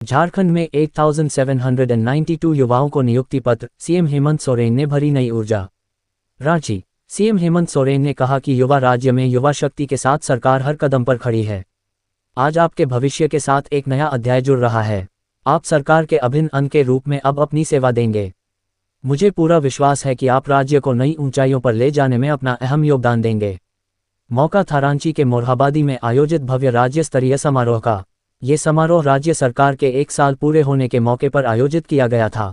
झारखंड में 8,792 युवाओं को नियुक्ति पत्र, सीएम हेमंत सोरेन ने भरी नई ऊर्जा। रांची। सीएम हेमंत सोरेन ने कहा कि युवा राज्य में युवा शक्ति के साथ सरकार हर कदम पर खड़ी है। आज आपके भविष्य के साथ एक नया अध्याय जुड़ रहा है। आप सरकार के अभिन्न अंग के रूप में अब अपनी सेवा देंगे। मुझे पूरा विश्वास है कि आप राज्य को नई ऊंचाइयों पर ले जाने में अपना अहम योगदान देंगे। मौका था रांची के मोरहाबादी में आयोजित भव्य राज्य स्तरीय समारोह का। ये समारोह राज्य सरकार के 1 साल पूरे होने के मौके पर आयोजित किया गया था।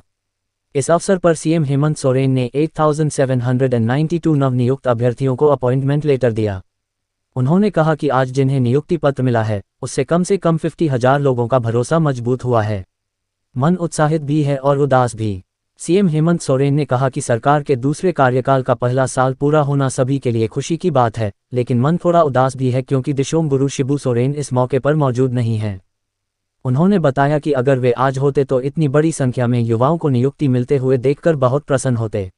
इस अवसर पर सीएम हेमंत सोरेन ने 8,792 नवनियुक्त अभ्यर्थियों को अपॉइंटमेंट लेटर दिया। उन्होंने कहा कि आज जिन्हें नियुक्ति पत्र मिला है, उससे कम 50,000 लोगों का भरोसा मजबूत हुआ है। मन उत्साहित भी है और उदास भी। सीएम हेमंत सोरेन ने कहा कि सरकार के दूसरे कार्यकाल का पहला साल पूरा होना सभी के लिए खुशी की बात है, लेकिन मन थोड़ा उदास भी है क्योंकि दिशोम गुरु शिबू सोरेन इस मौके पर मौजूद नहीं हैं। उन्होंने बताया कि अगर वे आज होते तो इतनी बड़ी संख्या में युवाओं को नियुक्ति मिलते हुए देखकर बहुत प्रसन्न होते।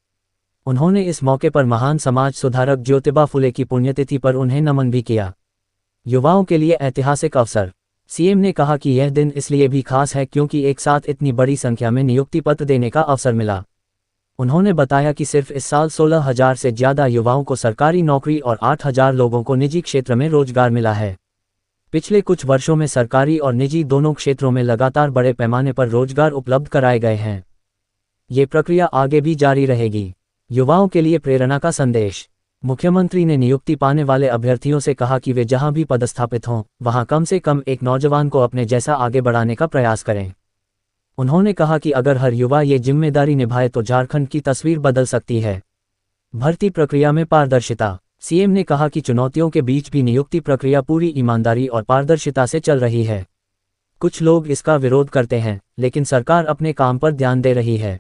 उन्होंने इस मौके पर महान समाज सुधारक ज्योतिबा फुले की पुण्यतिथि पर उन्हें नमन भी किया। युवाओं के लिए ऐतिहासिक अवसर। सीएम ने कहा कि यह दिन इसलिए भी खास है क्योंकि एक साथ इतनी बड़ी संख्या में नियुक्ति पत्र देने का अवसर मिला। उन्होंने बताया कि सिर्फ इस साल 16,000 से ज़्यादा युवाओं को सरकारी नौकरी और 8,000 लोगों को निजी क्षेत्र में रोजगार मिला है। पिछले कुछ वर्षों में सरकारी और निजी दोनों क्षेत्रों में लगातार बड़े पैमाने पर रोजगार उपलब्ध कराए गए हैं। ये प्रक्रिया आगे भी जारी रहेगी। युवाओं के लिए प्रेरणा का संदेश। मुख्यमंत्री ने नियुक्ति पाने वाले अभ्यर्थियों से कहा कि वे जहां भी पदस्थापित हों, वहां कम से कम एक नौजवान को अपने जैसा आगे बढ़ाने का प्रयास करें। उन्होंने कहा कि अगर हर युवा ये जिम्मेदारी निभाए तो झारखंड की तस्वीर बदल सकती है। भर्ती प्रक्रिया में पारदर्शिता। सीएम ने कहा कि चुनौतियों के बीच भी नियुक्ति प्रक्रिया पूरी ईमानदारी और पारदर्शिता से चल रही है। कुछ लोग इसका विरोध करते हैं, लेकिन सरकार अपने काम पर ध्यान दे रही है।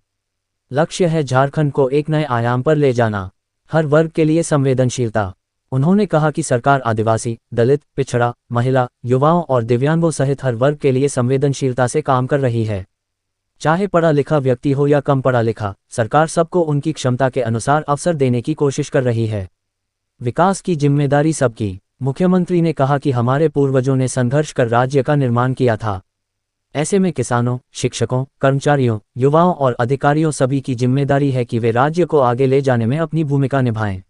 लक्ष्य है झारखंड को एक नए आयाम पर ले जाना। हर वर्ग के लिए संवेदनशीलता। उन्होंने कहा कि सरकार आदिवासी, दलित, पिछड़ा, महिला, युवाओं और दिव्यांगों सहित हर वर्ग के लिए संवेदनशीलता से काम कर रही है। चाहे पढ़ा लिखा व्यक्ति हो या कम पढ़ा लिखा, सरकार सबको उनकी क्षमता के अनुसार अवसर देने की कोशिश कर रही है। विकास की जिम्मेदारी सबकी। मुख्यमंत्री ने कहा कि हमारे पूर्वजों ने संघर्ष कर राज्य का निर्माण किया था। ऐसे में किसानों, शिक्षकों, कर्मचारियों, युवाओं और अधिकारियों सभी की जिम्मेदारी है कि वे राज्य को आगे ले जाने में अपनी भूमिका निभाएं।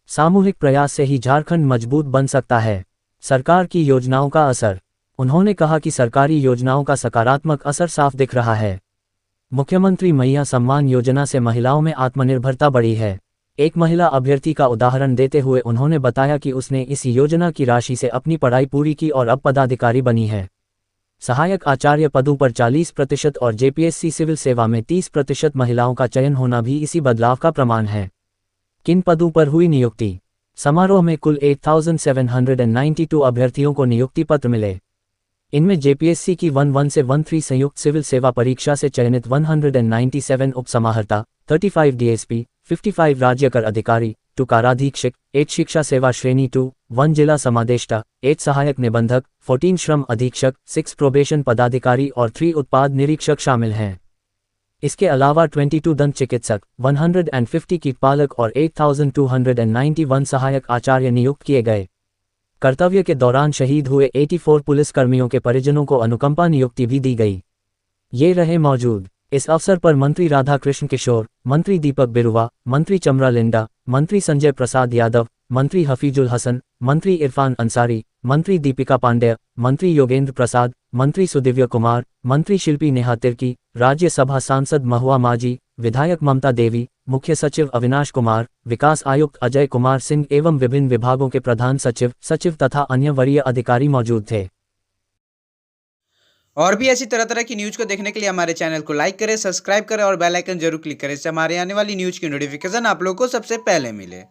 सामूहिक प्रयास से ही झारखंड मजबूत बन सकता है। सरकार की योजनाओं का असर। उन्होंने कहा कि सरकारी योजनाओं का सकारात्मक असर साफ दिख रहा है। मुख्यमंत्री मैया सम्मान योजना से महिलाओं में आत्मनिर्भरता बढ़ी है। एक महिला अभ्यर्थी का उदाहरण देते हुए उन्होंने बताया कि उसने इस योजना की राशि से अपनी पढ़ाई पूरी की और अब पदाधिकारी बनी है। सहायक आचार्य पदों पर 40% और जेपीएससी सिविल सेवा में 30% महिलाओं का चयन होना भी इसी बदलाव का प्रमाण है। किन पदों पर हुई नियुक्ति? समारोह में कुल 8,792 अभ्यर्थियों को नियुक्ति पत्र मिले। इनमें जेपीएससी की 11 से 13 संयुक्त सिविल सेवा परीक्षा से चयनित 197 उपसमाहर्ता, 35 डीएसपी, 55 राज्य कर अधिकारी, 2 काराधीक्षक, 8 शिक्षा सेवा श्रेणी 2, 1 जिला समादेष्टा, 8 सहायक निबंधक, 14 श्रम अधीक्षक, 6 प्रोबेशन पदाधिकारी और 3 उत्पाद निरीक्षक शामिल हैं। इसके अलावा 22 दंत चिकित्सक, 150 कीटपालक और 8,291 सहायक आचार्य नियुक्त किए गए। कर्तव्य के दौरान शहीद हुए 84 पुलिसकर्मियों के परिजनों को अनुकंपा नियुक्ति भी दी गई। ये रहे मौजूद। इस अवसर पर मंत्री राधाकृष्ण किशोर, मंत्री दीपक बिरुवा, मंत्री चमरा लिंडा, मंत्री संजय प्रसाद यादव, मंत्री हफीजुल हसन, मंत्री इरफान अंसारी, मंत्री दीपिका पांडेय, मंत्री योगेंद्र प्रसाद, मंत्री सुदिव्य कुमार, मंत्री शिल्पी नेहा तिर्की, राज्यसभा सांसद महुआ माझी, विधायक ममता देवी, मुख्य सचिव अविनाश कुमार, विकास आयुक्त अजय कुमार सिंह एवं विभिन्न विभागों के प्रधान सचिव तथा अन्य वरीय अधिकारी मौजूद थे। और भी ऐसी तरह तरह की न्यूज़ को देखने के लिए हमारे चैनल को लाइक करें, सब्सक्राइब करें और बेल आइकन जरूर क्लिक करें। इससे हमारे आने वाली न्यूज़ की नोटिफिकेशन आप लोगों को सबसे पहले मिले।